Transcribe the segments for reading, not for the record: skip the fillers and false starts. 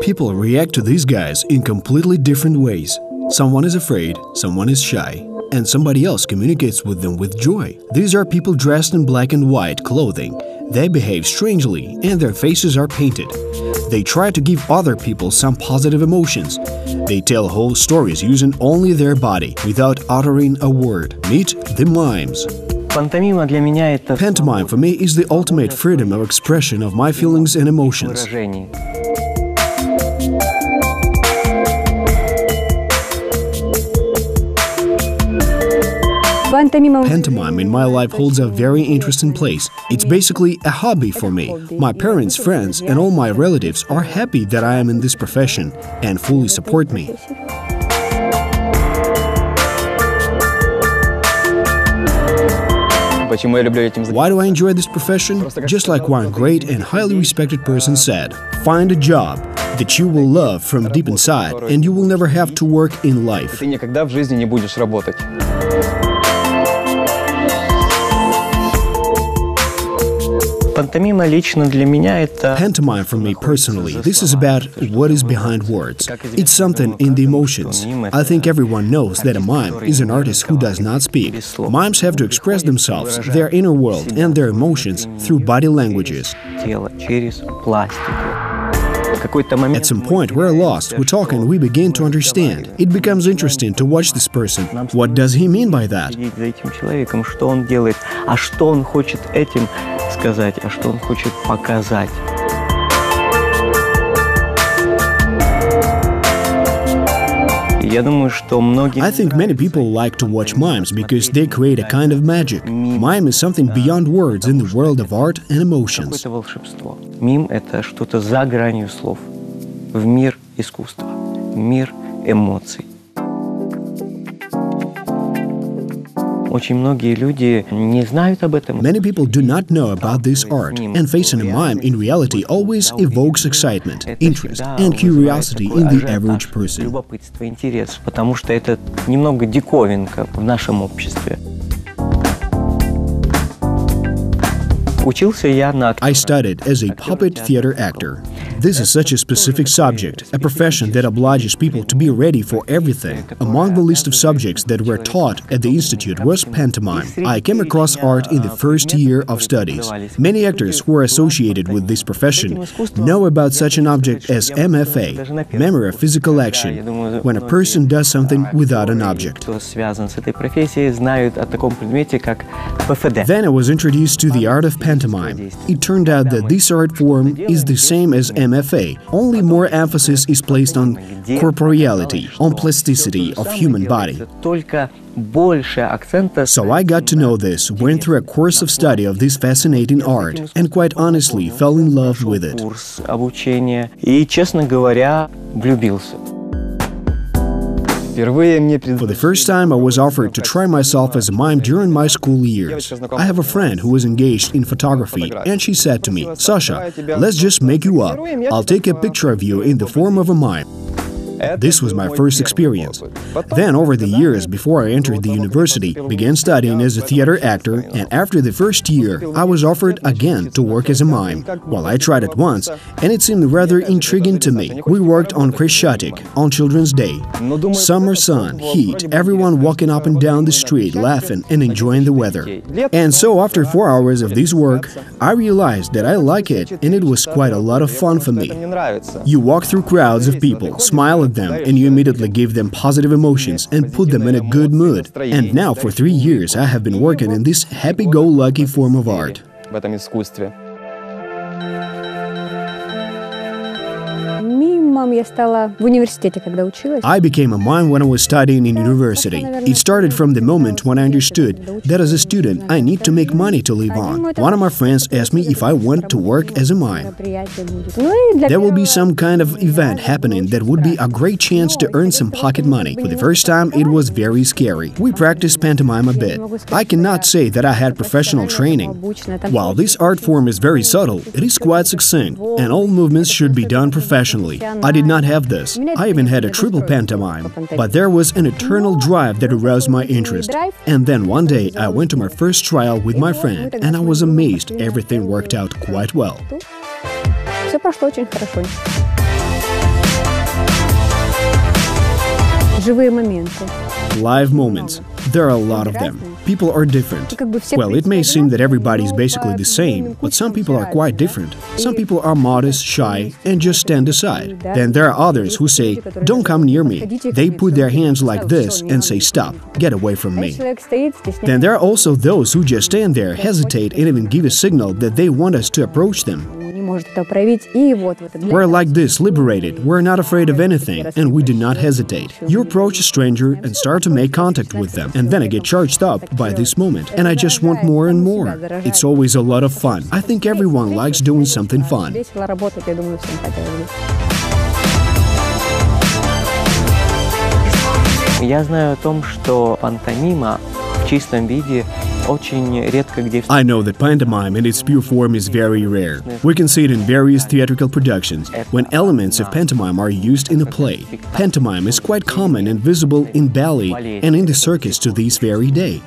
People react to these guys in completely different ways. Someone is afraid, someone is shy, and somebody else communicates with them with joy. These are people dressed in black and white clothing. They behave strangely, and their faces are painted. They try to give other people some positive emotions. They tell whole stories using only their body, without uttering a word. Meet the mimes. Pantomime for me is the ultimate freedom of expression of my feelings and emotions. Pantomime in my life holds a very interesting place. It's basically a hobby for me. My parents, friends, and all my relatives are happy that I am in this profession and fully support me. Why do I enjoy this profession? Just like one great and highly respected person said, find a job that you will love from deep inside, and you will never have to work in life. Pantomime for me personally, this is about what is behind words. It's something in the emotions. I think everyone knows that a mime is an artist who does not speak. Mimes have to express themselves, their inner world and their emotions through body languages. At some point, we're lost, we talk and we begin to understand. It becomes interesting to watch this person. What does he mean by that? I think many people like to watch mimes because they create a kind of magic. Mime is something beyond words in the world of art and emotions. Мим — это что-то за гранью слов, в мир искусства, мир эмоций. Очень многие люди не знают об этом. Many people do not know about this art, and facing a mime in reality always evokes excitement, interest, and curiosity in the average person. Любопытство, интерес, потому что это немного диковинка в нашем обществе. I studied as a puppet theater actor. This is such a specific subject, a profession that obliges people to be ready for everything. Among the list of subjects that were taught at the institute was pantomime. I came across art in the first year of studies. Many actors who are associated with this profession know about such an object as MFA, memory of physical action, when a person does something without an object. Then I was introduced to the art of pantomime. It turned out that this art form is the same as MFA, only more emphasis is placed on corporeality, on plasticity of human body. So I got to know this, went through a course of study of this fascinating art, and quite honestly fell in love with it. For the first time, I was offered to try myself as a mime during my school years. I have a friend who was engaged in photography, and she said to me, "Sasha, let's just make you up. I'll take a picture of you in the form of a mime." This was my first experience. Then, over the years, before I entered the university, began studying as a theater actor, and after the first year, I was offered again to work as a mime. Well, I tried it once, and it seemed rather intriguing to me. We worked on Krещатик, on Children's Day. Summer sun, heat, everyone walking up and down the street, laughing and enjoying the weather. And so, after 4 hours of this work, I realized that I like it, and it was quite a lot of fun for me. You walk through crowds of people, smile at them, and you immediately give them positive emotions and put them in a good mood. And now for 3 years I have been working in this happy-go-lucky form of art. I became a mime when I was studying in university. It started from the moment when I understood that as a student I need to make money to live on. One of my friends asked me if I want to work as a mime. There will be some kind of event happening that would be a great chance to earn some pocket money. For the first time it was very scary. We practiced pantomime a bit. I cannot say that I had professional training. While this art form is very subtle, it is quite succinct, and all movements should be done professionally. I did not have this. I even had a triple pantomime, but there was an eternal drive that aroused my interest. And then one day I went to my first trial with my friend, and I was amazed everything worked out quite well. Все прошло очень хорошо. Живые моменты. Live moments. There are a lot of them. People are different. Well, it may seem that everybody is basically the same, but some people are quite different. Some people are modest, shy, and just stand aside. Then there are others who say, "Don't come near me." They put their hands like this and say, "Stop, get away from me." Then there are also those who just stand there, hesitate, and even give a signal that they want us to approach them. We're like this, liberated. We're not afraid of anything, and we do not hesitate. You approach a stranger and start to make contact with them, and then I get charged up by this moment, and I just want more and more. It's always a lot of fun. I think everyone likes doing something fun. Я знаю о том, что пантомима в чистом виде очень редко где I know that pantomime in its pure form is very rare. We can see it in various theatrical productions, when elements of pantomime are used in a play. Pantomime is quite common and visible in ballet and in the circus to this very day.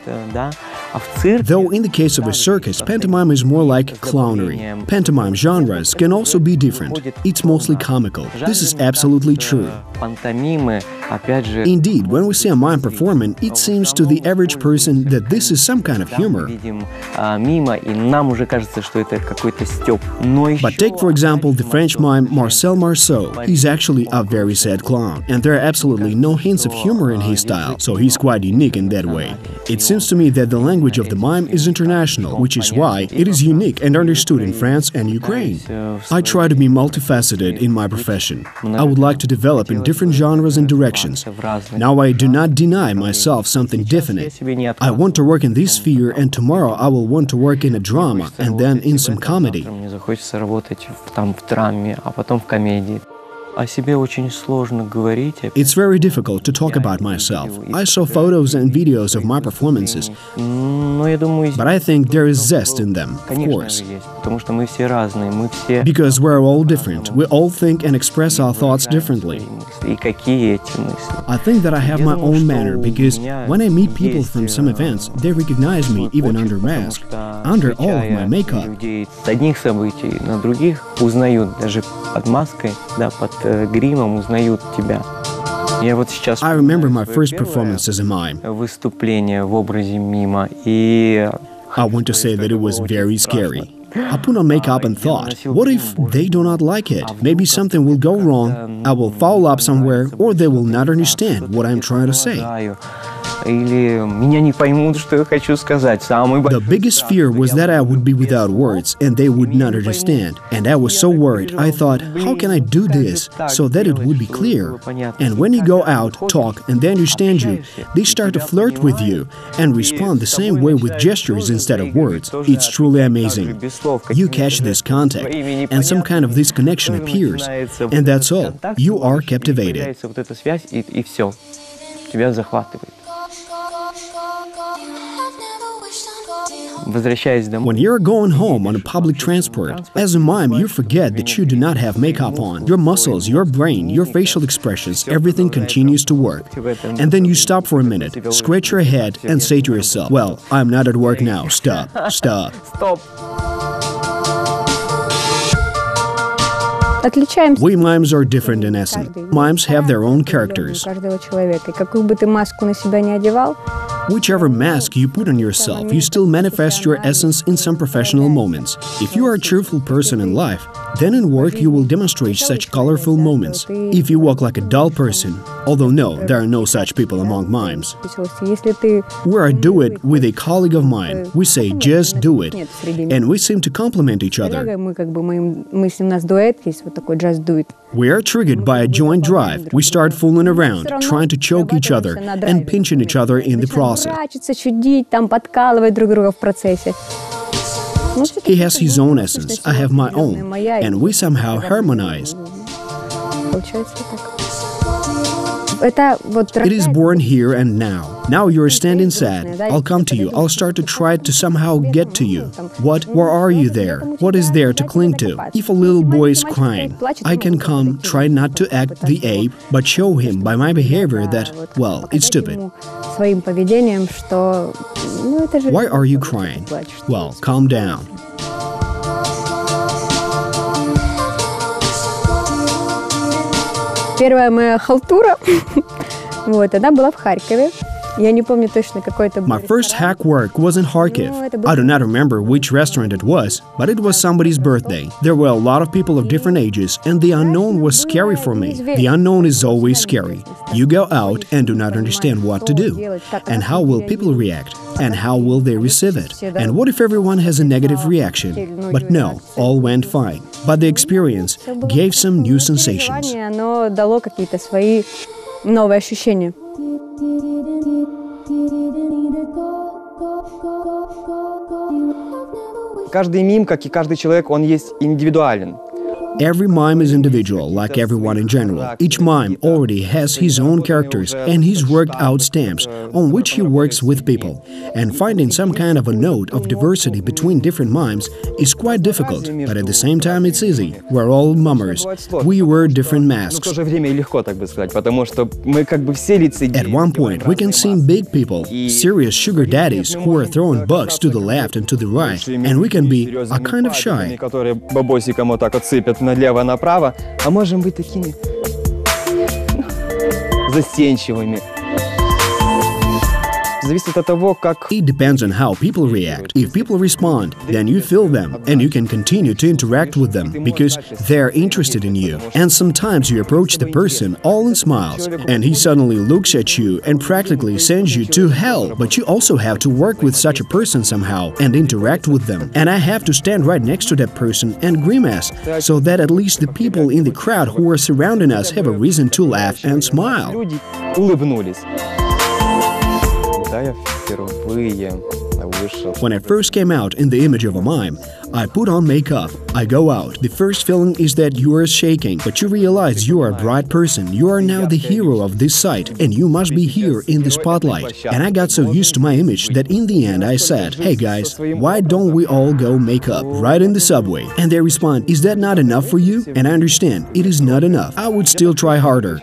Though in the case of a circus, pantomime is more like clownery. Pantomime genres can also be different. It's mostly comical. This is absolutely true. Indeed, when we see a mime performing, it seems to the average person that this is some kind of humor. But take, for example, the French mime Marcel Marceau. He's actually a very sad clown, and there are absolutely no hints of humor in his style, so he's quite unique in that way. It seems to me that the language of the mime is international, which is why it is unique and understood in France and Ukraine. I try to be multifaceted in my profession. I would like to develop in different genres and directions. Now I do not deny myself something definite. I want to work in this sphere, and tomorrow I will want to work in a drama and then in some comedy. It's very difficult to talk about myself. I saw photos and videos of my performances, but I think there is zest in them, of course. Because we're all different. We all think and express our thoughts differently. I think that I have my own manner, because when I meet people from some events, they recognize me even under mask, under all of my makeup. I remember my first performance as a mime. I want to say that it was very scary. I put on makeup and thought, what if they do not like it? Maybe something will go wrong, I will foul up somewhere, or they will not understand what I'm trying to say. The biggest fear was that I would be without words and they would not understand. And I was so worried. I thought, how can I do this so that it would be clear? And when you go out, talk, and they understand you, they start to flirt with you and respond the same way with gestures instead of words. It's truly amazing. You catch this contact, and some kind of this connection appears. And that's all. You are captivated. When you're going home on a public transport, as a mime, you forget that you do not have makeup on. Your muscles, your brain, your facial expressions, everything continues to work. And then you stop for a minute, scratch your head, and say to yourself, well, I'm not at work now. Stop. Stop. We mimes are different in essence. Mimes have their own characters. Whichever mask you put on yourself, you still manifest your essence in some professional moments. If you are a cheerful person in life, then in work you will demonstrate such colorful moments. If you walk like a dull person, although no, there are no such people among mimes. Where I do it with a colleague of mine, we say, just do it, and we seem to complement each other. We are triggered by a joint drive. We start fooling around, trying to choke each other and pinching each other in the process. He has his own essence, I have my own, and we somehow harmonize. It is born here and now. Now you're standing sad. I'll come to you. I'll start to try to somehow get to you. What? Where are you there? What is there to cling to? If a little boy is crying, I can come, try not to act the ape, but show him by my behavior that, well, it's stupid. Why are you crying? Well, calm down. Первая моя халтура Вот, тогда была в Харькове. Я не помню точно какой-то. My first hack work was in Kharkiv. I do not remember which restaurant it was, but it was somebody's birthday. There were a lot of people of different ages, and the unknown was scary for me. The unknown is always scary. You go out and do not understand what to do, and how will people react, and how will they receive it, and what if everyone has a negative reaction? But no, all went fine. But the experience gave some new sensations. Оно дало какие-то свои новые ощущения. Каждый мим, как и каждый человек, он есть индивидуален. Every mime is individual, like everyone in general. Each mime already has his own characters and his worked-out stamps on which he works with people. And finding some kind of a note of diversity between different mimes is quite difficult, but at the same time it's easy. We're all mummers. We wear different masks. At one point, we can see big people, serious sugar daddies who are throwing bucks to the left and to the right, and we can be a kind of shy. Налево-направо, а можем быть такими застенчивыми. Зависит от того, как... It depends on how people react. If people respond, then you feel them, and you can continue to interact with them, because they're interested in you. And sometimes you approach the person all in smiles, and he suddenly looks at you and practically sends you to hell. But you also have to work with such a person somehow, and interact with them. And I have to stand right next to that person and grimace, so that at least the people in the crowd who are surrounding us have a reason to laugh and smile. When I first came out in the image of a mime, I put on makeup. I go out. The first feeling is that you are shaking, but you realize you are a bright person. You are now the hero of this site, and you must be here in the spotlight. And I got so used to my image that in the end I said, "Hey guys, why don't we all go makeup right in the subway?" And they respond, "Is that not enough for you?" And I understand, it is not enough. I would still try harder.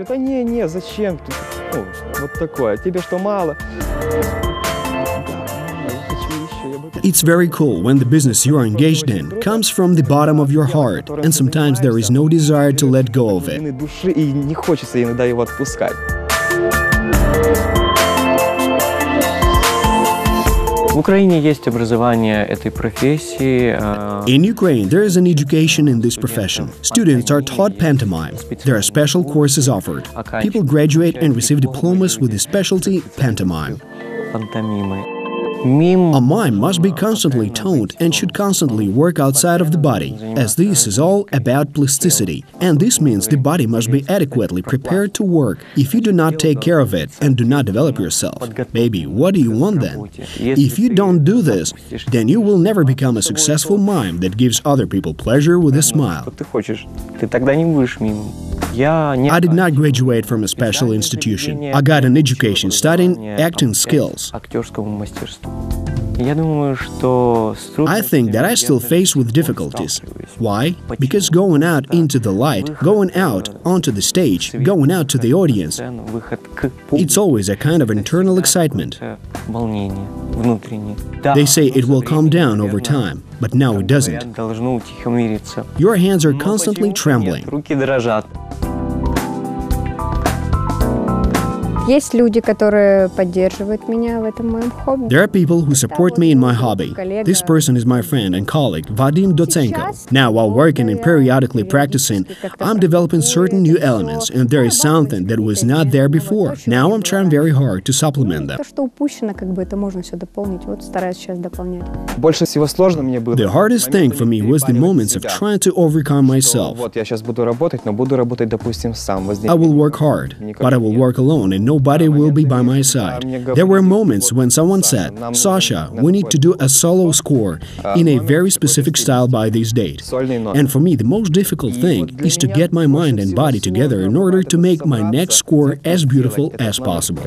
It's very cool when the business you are engaged in comes from the bottom of your heart, and sometimes there is no desire to let go of it. In Ukraine, there is an education in this profession. Students are taught pantomime. There are special courses offered. People graduate and receive diplomas with the specialty pantomime. A mime must be constantly toned and should constantly work outside of the body, as this is all about plasticity, and this means the body must be adequately prepared to work. If you do not take care of it and do not develop yourself, baby, what do you want then? If you don't do this, then you will never become a successful mime that gives other people pleasure with a smile. I did not graduate from a special institution. I got an education studying acting skills. I think that I still face with difficulties. Why? Because going out into the light, going out onto the stage, going out to the audience, it's always a kind of internal excitement. They say it will calm down over time, but now it doesn't. Your hands are constantly trembling. Есть люди, которые поддерживают меня в этом моем хобби. There are people who support me in my hobby. This person is my friend and colleague, Vadym Dotsenko. Now, while working and periodically practicing, I'm developing certain new elements, and there is something that was not there before. Now I'm trying very hard to supplement them. То, что упущено, как бы это можно все дополнить. Вот стараюсь сейчас дополнять. Больше всего сложно мне было. The hardest thing for me was the moments of trying to overcome myself. Вот я сейчас буду работать, но буду работать, допустим, сам. I will work hard, but I will work alone, and nobody will be by my side. There were moments when someone said, "Sasha, we need to do a solo score in a very specific style by this date." And for me, the most difficult thing is to get my mind and body together in order to make my next score as beautiful as possible.